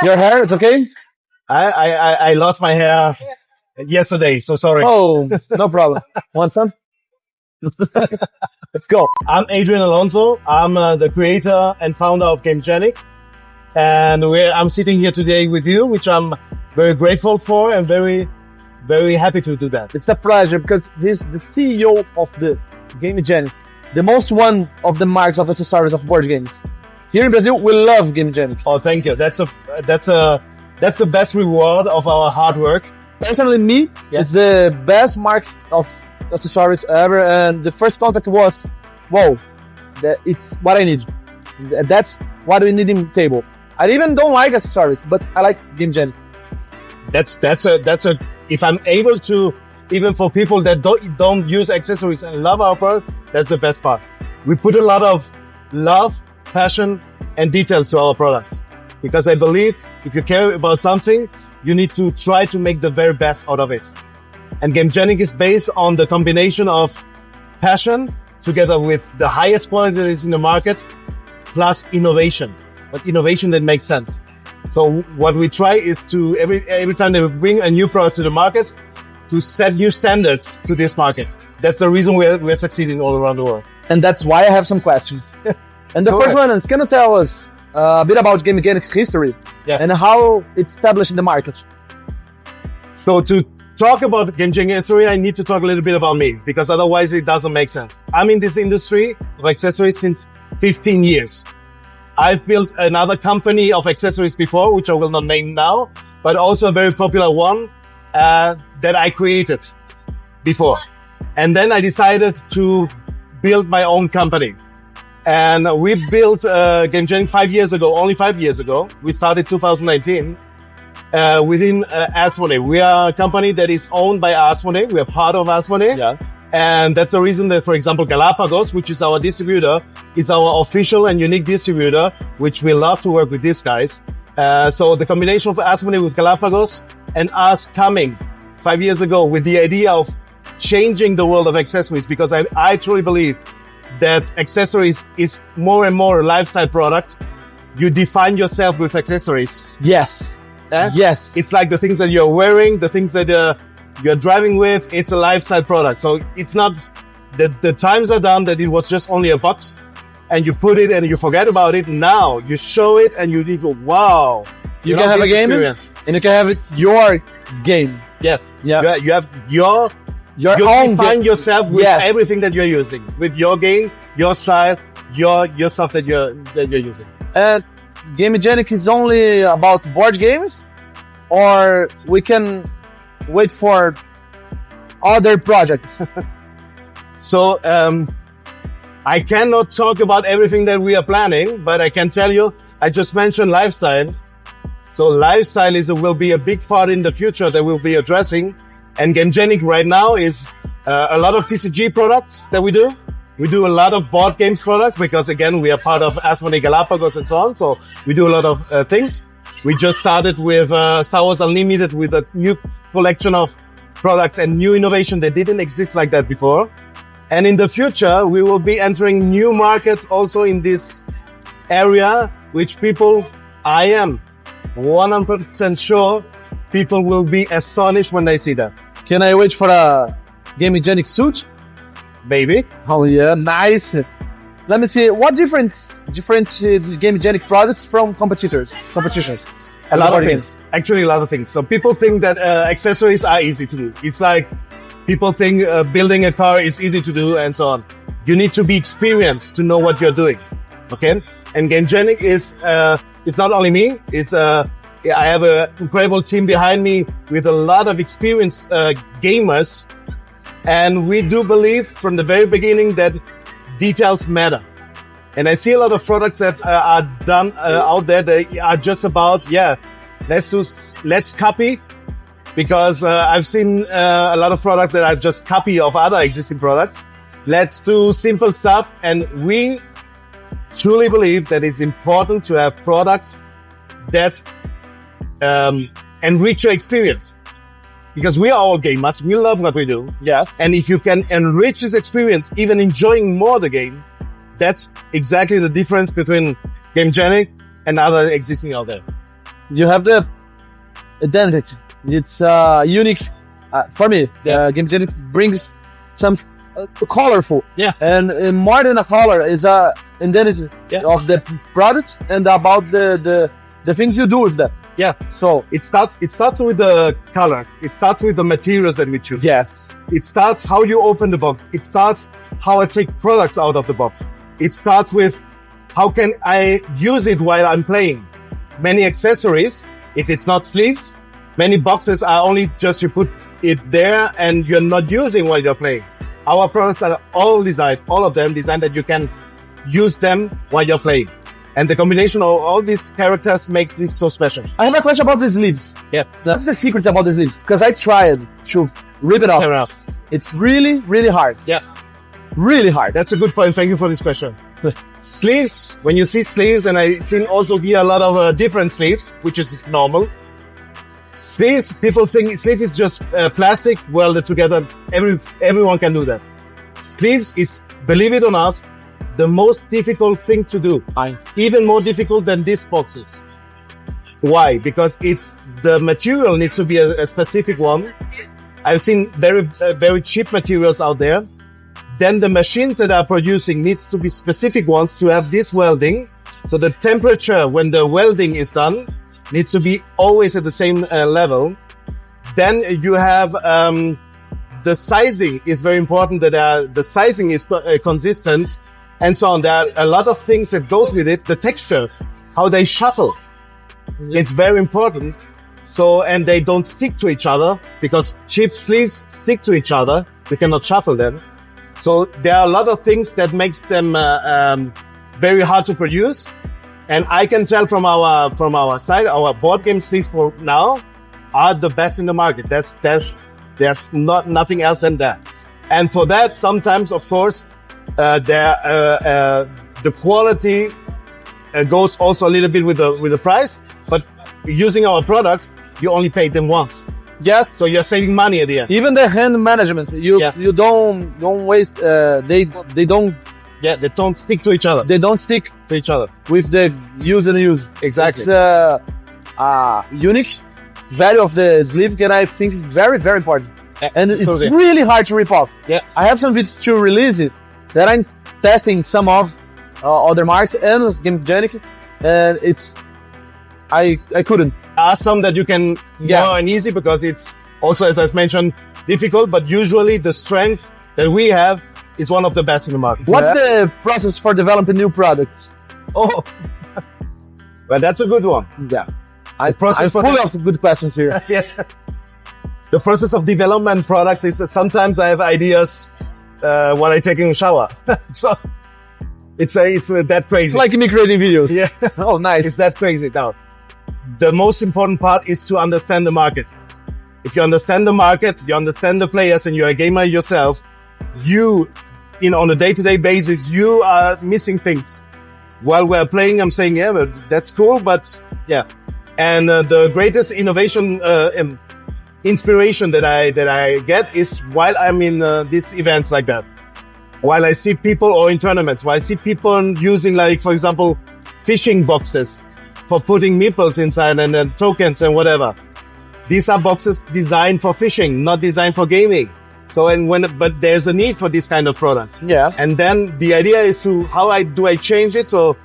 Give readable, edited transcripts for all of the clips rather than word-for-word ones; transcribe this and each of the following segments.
Your hair, it's okay? I lost my hair yesterday, so sorry. Oh, no problem. Want some? Let's go. I'm Adrian Alonso. I'm the creator and founder of Gamegenic. And I'm sitting here today with you, which I'm very grateful for and very, very happy to do that. It's a pleasure because he's the CEO of the Gamegenic, the most one of the marks of accessories of board games. Here in Brazil, we love Gamegenic. Oh, thank you. That's the best reward of our hard work. Personally, me, it's the best mark of accessories ever. And the first contact was, wow, it's what I need. That's what we need in the table. I even don't like accessories, but I like Gamegenic. That's a, if I'm able to, even for people that don't use accessories and love our product, that's the best part. We put a lot of love, passion, and details to our products. Because I believe if you care about something, you need to try to make the very best out of it. And Gamegenic is based on the combination of passion together with the highest quality that is in the market, plus innovation. But innovation that makes sense. So what we try is to, every time that we bring a new product to the market, to set new standards to this market. That's the reason we're succeeding all around the world. And that's why I have some questions. And the first one is, can you tell us a bit about Gamegenic's history and how it's established in the market? So to talk about Gamegenic history, I need to talk a little bit about me, because otherwise it doesn't make sense. I'm in this industry of accessories since 15 years. I've built another company of accessories before, which I will not name now, but also a very popular one that I created before. And then I decided to build my own company. And we built Gamegenic 5 years ago, only 5 years ago. We started 2019 within Asmodee. We are a company that is owned by Asmodee. We are part of Asmodee. Yeah. And that's the reason that, for example, Galapagos, which is our distributor, is our official and unique distributor, which we love to work with these guys. So the combination of Asmodee with Galapagos and us coming 5 years ago with the idea of changing the world of accessories, because I truly believe that accessories is more and more a lifestyle product. You define yourself with accessories. Yes. Yes. It's like the things that you're wearing, the things that you're driving with. It's a lifestyle product. So it's not, the times are done that it was just only a box and you put it and you forget about it. Now you show it and you go, wow. You can have a game and you can have your game. Yeah. Yeah. You have you define yourself with everything that you're using, with your game, your style, your stuff that you're using. And Gamegenic is only about board games, or we can wait for other projects? So, I cannot talk about everything that we are planning, but I can tell you, I just mentioned lifestyle. So lifestyle will be a big part in the future that we'll be addressing. And Gamegenic right now is a lot of TCG products that we do. We do a lot of board games products because, again, we are part of Asmodee, Galapagos, and so on. So we do a lot of things. We just started with Star Wars Unlimited with a new collection of products and new innovation that didn't exist like that before. And in the future, we will be entering new markets also in this area, which I am 100% sure people will be astonished when they see that. Can I wait for a Gamegenic suit? Maybe. Oh yeah, nice. Let me see. What differentiates Gamegenic products from competitors? A lot of things. Actually, a lot of things. So people think that accessories are easy to do. It's like people think building a car is easy to do and so on. You need to be experienced to know what you're doing. Okay? And Gamegenic is not only me. I have an incredible team behind me with a lot of experienced gamers. And we do believe from the very beginning that details matter. And I see a lot of products that are done out there that are just about, let's copy. Because I've seen a lot of products that are just copy of other existing products. Let's do simple stuff. And we truly believe that it's important to have products that enrich your experience. Because we are all gamers, we love what we do. Yes. And if you can enrich this experience, even enjoying more the game, that's exactly the difference between Gamegenic and other existing out there. you have the identity. It's unique for me. Gamegenic brings some colorful. Yeah. And more than a color, it's a identity of the product and about the things you do with them. Yeah. So it starts with the colors. It starts with the materials that we choose. yes, It starts how you open the box. It starts how I take products out of the box. It starts with how can I use it while I'm playing. Many accessories, if it's not sleeves, many boxes are only just you put it there and you're not using while you're playing. Our products are all of them designed that you can use them while you're playing. And the combination of all these characters makes this so special. I have a question about the sleeves. Yeah. That's the secret about the sleeves. Because I tried to rip it Fair off. enough. It's really, really hard. Yeah. Really hard. That's a good point. Thank you for this question. Sleeves, when you see sleeves, and I see also here a lot of different sleeves, which is normal. Sleeves, people think sleeve is just plastic welded together. Everyone can do that. Sleeves is, believe it or not, the most difficult thing to do. Even more difficult than these boxes. Why? Because the material needs to be a specific one. I've seen very cheap materials out there. Then the machines that are producing needs to be specific ones to have this welding. So the temperature when the welding is done needs to be always at the same level. Then you have the sizing is very important. That the sizing is consistent, and so on. There are a lot of things that goes with it. The texture, how they shuffle, it's very important. So, and they don't stick to each other because cheap sleeves stick to each other. We cannot shuffle them. So there are a lot of things that makes them very hard to produce. And I can tell from our side, our board game sleeves for now are the best in the market. There's nothing else than that. And for that, sometimes, of course, the quality goes also a little bit with the price. But using our products, you only pay them once. Yes. So you're saving money at the end. Even the hand management, you don't waste. They don't. Yeah, they don't stick to each other. They don't stick To each other. with the use and use. Exactly. It's unique value of the sleeve that I think is very, very important. And it's really hard to rip off. Yeah. I have some bits to release it that I'm testing some of other marks and Gamegenic, and I couldn't. There are some that you can more and easy because it's also, as I mentioned, difficult, but usually the strength that we have is one of the best in the market. What's the process for developing new products? Oh, well, that's a good one. Yeah. I'm full of good questions here. Yeah. The process of development products is sometimes I have ideas while I'm taking a shower. So it's that crazy. It's like me creating videos. Yeah. Oh, nice. It's that crazy. Now, the most important part is to understand the market. If you understand the market, you understand the players, and you're a gamer yourself, on a day-to-day basis, you are missing things. While we're playing, I'm saying, yeah, but that's cool, but yeah. And the greatest innovation, inspiration that I get is while I'm in these events like that. While I see people, or in tournaments, while I see people using, like, for example, fishing boxes for putting meeples inside and tokens and whatever. These are boxes designed for fishing, not designed for gaming. So, but there's a need for these kind of products. Yeah. And then the idea is how do I change it? So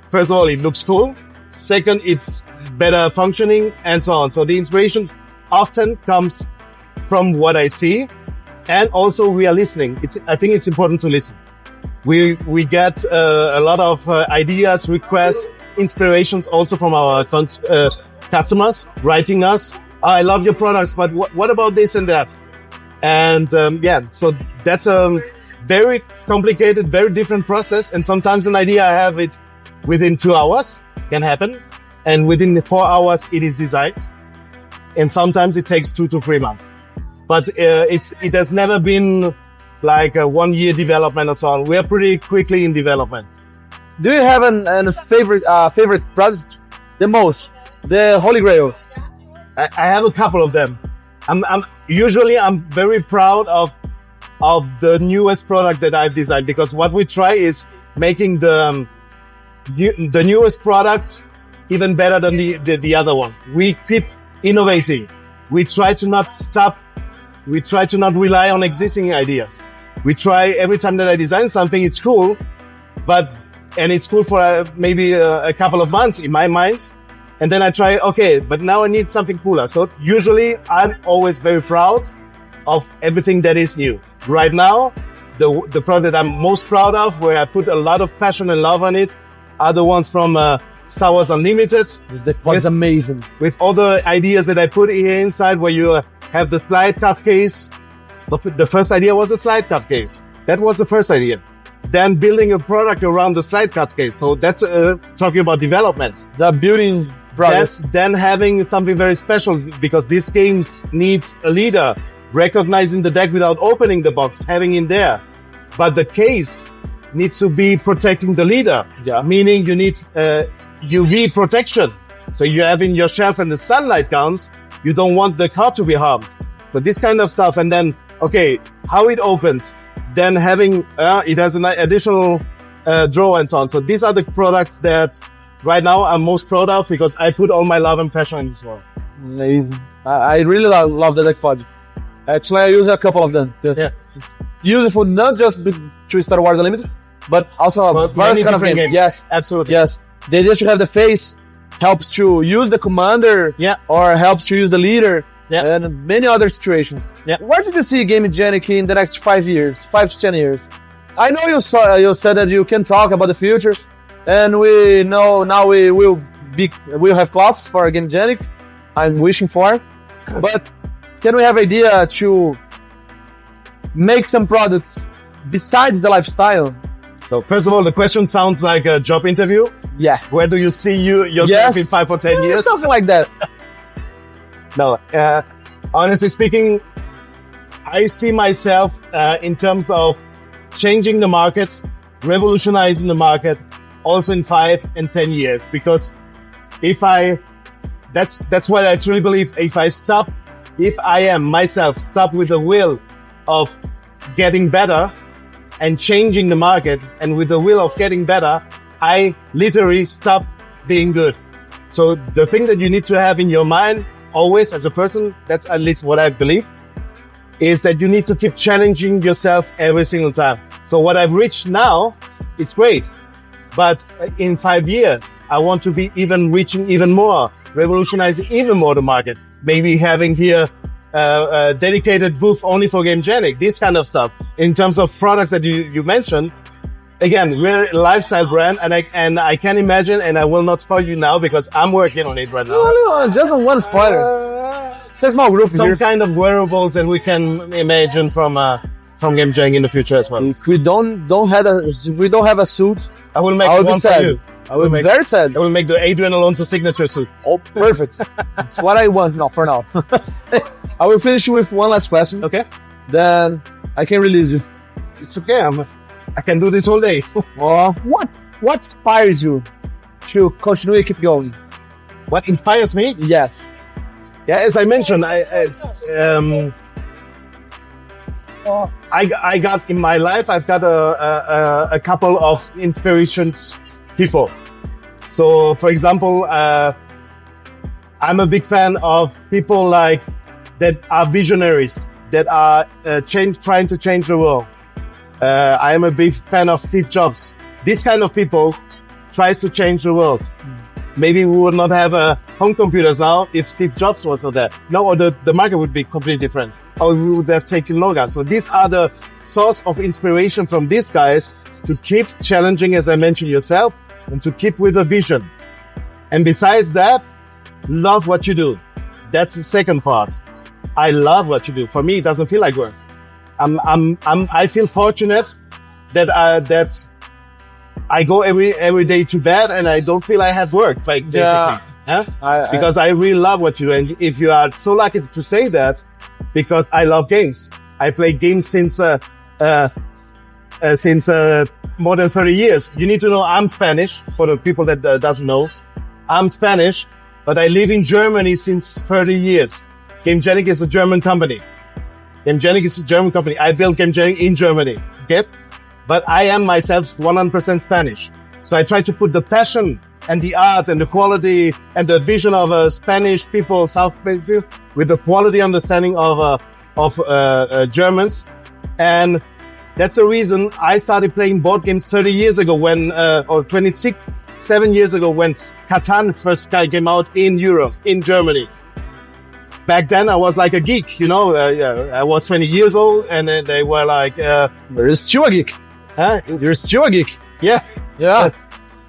first of all, it looks cool. Second, it's better functioning and so on. So the inspiration often comes from what I see, and also we are listening. I think it's important to listen. We get a lot of ideas, requests, inspirations also from our customers writing us. I love your products, but what about this and that? And so that's a very complicated, very different process. And sometimes an idea I have it within 2 hours can happen, and within the 4 hours it is designed. And sometimes it takes 2 to 3 months. But it has never been like a 1 year development or so on. We're pretty quickly in development. Do you have a favorite product? The most, the Holy Grail. I have a couple of them. I'm very proud of the newest product that I've designed, because what we try is making the newest product even better than the other one. We keep innovating. We try to not stop. We try to not rely on existing ideas. We try every time that I design something, it's cool, and it's cool for maybe a couple of months in my mind. And then I try, okay, but now I need something cooler. So usually I'm always very proud of everything that is new. Right now, the product that I'm most proud of, where I put a lot of passion and love on it, are the ones from Star Wars Unlimited. That's amazing. With all the ideas that I put here inside, where you have the slide cut case. So the first idea was the slide cut case. That was the first idea. Then building a product around the slide cut case. So that's talking about development. The building process. Then having something very special, because these games needs a leader, recognizing the deck without opening the box, having in there. But the case needs to be protecting the leader. Yeah. Meaning you need UV protection. So you have in your shelf and the sunlight counts, you don't want the card to be harmed. So this kind of stuff. And then, okay, how it opens. Then having, it has an additional drawer and so on. So these are the products that right now I'm most proud of, because I put all my love and passion in this one. Amazing. I really love the deck pod. Actually, I use a couple of them. It's useful not just to Star Wars Unlimited, but also various kind of games. Yes, absolutely. Yes. The idea to have the face helps to use the commander, or helps to use the leader, and many other situations. Where did you see Gamegenic in the next 5 years, 5 to 10 years? I know you said that you can talk about the future, and we know now we'll have cloths for Gamegenic. I'm wishing for, but can we have idea to make some products besides the lifestyle? So first of all, the question sounds like a job interview. Yeah. Where do you see yourself in 5 or 10 years? Something like that. No, honestly speaking, I see myself in terms of changing the market, revolutionizing the market, also in 5 and 10 years. Because that's what I truly believe. If I am myself stop with the will of getting better and changing the market, and with the will of getting better, I literally stop being good. So the thing that you need to have in your mind always as a person, that's at least what I believe, is that you need to keep challenging yourself every single time. So what I've reached now, it's great. But in 5 years, I want to be reaching even more, revolutionizing even more the market. Maybe having here a dedicated booth only for Gamegenic, this kind of stuff. In terms of products that you mentioned, again, we're a lifestyle brand, and I can imagine, and I will not spoil you now because I'm working on it right now. No, just one spoiler. It's a small group Some here. kind of wearables that we can imagine from Gamegenic in the future as well. If we don't have a suit, I will make will one be sad. for you. I will be very sad. I will make the Adrian Alonso signature suit. Oh, perfect. That's what I want for now. I will finish with one last question. Okay. Then I can release you. It's okay. I can do this all day. What inspires you to continue and keep going? What inspires me? Yes. Yeah, as I mentioned, I got in my life, I've got a couple of inspirations people. So, for example, I'm a big fan of people like that are visionaries, that are trying to change the world. I am a big fan of Steve Jobs. This kind of people tries to change the world. Maybe we would not have home computers now if Steve Jobs was not there. No, or the market would be completely different. Or we would have taken longer. So these are the source of inspiration from these guys to keep challenging, as I mentioned yourself, and to keep with a vision. And besides that, love what you do. That's the second part. I love what you do. For me, it doesn't feel like work. I feel fortunate that I go every day to bed and I don't feel I have work, like, basically. Yeah. Because I really love what you do. And if you are so lucky to say that, because I love games. I play games since more than 30 years. You need to know I'm Spanish, for the people that doesn't know. I'm Spanish, but I live in Germany since 30 years. Gamegenic is a German company. Gamegenic is a German company. I built Gamegenic in Germany. Okay? But I am myself 100% Spanish. So I try to put the passion and the art and the quality and the vision of Spanish people, South Spanish people, with the quality understanding of Germans. And that's the reason I started playing board games 30 years ago or 7 years ago when Catan first came out in Europe, in Germany. Back then I was like a geek, I was 20 years old and they were like, You're still a geek. Huh? You're still a geek. Yeah. Yeah.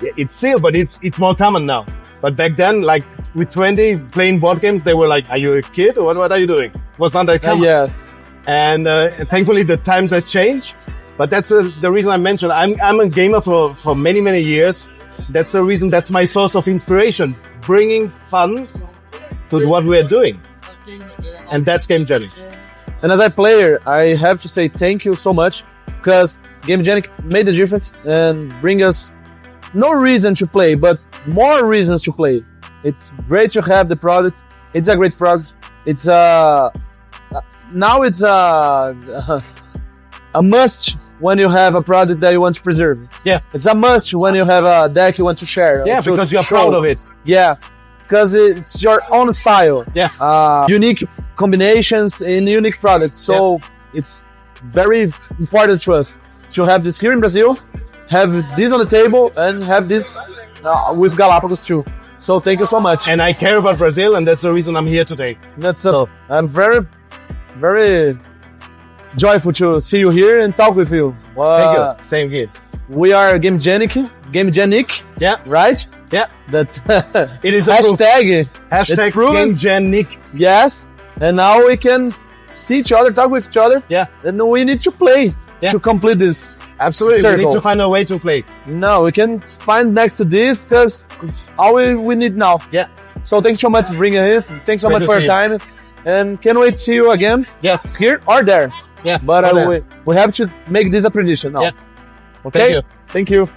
It's still, but it's more common now. But back then, like with 20 playing board games, they were like, are you a kid or what are you doing? It was not that common. Yes. And thankfully the times has changed. But that's the reason I mentioned. I'm a gamer for many, many years. That's the reason, that's my source of inspiration. Bringing fun to what we're doing. And that's Gamegenic. And as a player, I have to say thank you so much because Gamegenic made the difference and bring us no reason to play, but more reasons to play. It's great to have the product. It's a great product. It's now it's a must when you have a product that you want to preserve. Yeah. It's a must when you have a deck you want to share. Yeah, because you're proud of it. Yeah. Because it's your own style. Yeah. Unique combinations in unique products. So it's very important to us to have this here in Brazil, have this on the table, and have this with Galapagos too. So thank you so much. And I care about Brazil, and that's the reason I'm here today. I'm very, very joyful to see you here and talk with you. Thank you. Same here. We are Gamegenic. Yeah. Right? Yeah. That it is a hashtag. Hashtag Gamegenic. Yes. And now we can see each other, talk with each other. Yeah. And we need to play to complete this. Absolutely. Circle. We need to find a way to play. No, we can find next to this because it's all we need now. Yeah. So thank you so much for bringing it. Thanks so much for your time. And can't wait to see you again. Yeah. Here or there. Yeah. But we have to make this a tradition now. Yeah. Okay? Thank you. Thank you.